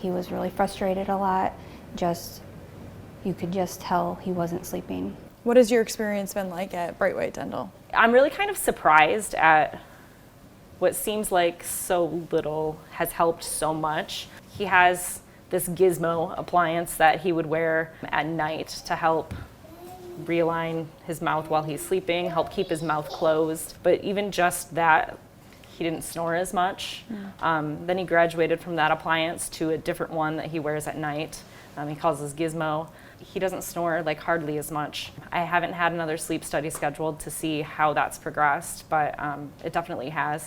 He was really frustrated a lot. You could just tell he wasn't sleeping. What has your experience been like at Bright White Dental? I'm really kind of surprised at what seems like so little has helped so much. He has this Gizmo appliance that he would wear at night to help realign his mouth while he's sleeping, help keep his mouth closed. But even just that, he didn't snore as much. Then he graduated from that appliance to a different one that he wears at night. He calls his Gizmo. He doesn't snore like hardly as much. I haven't had another sleep study scheduled to see how that's progressed, but it definitely has.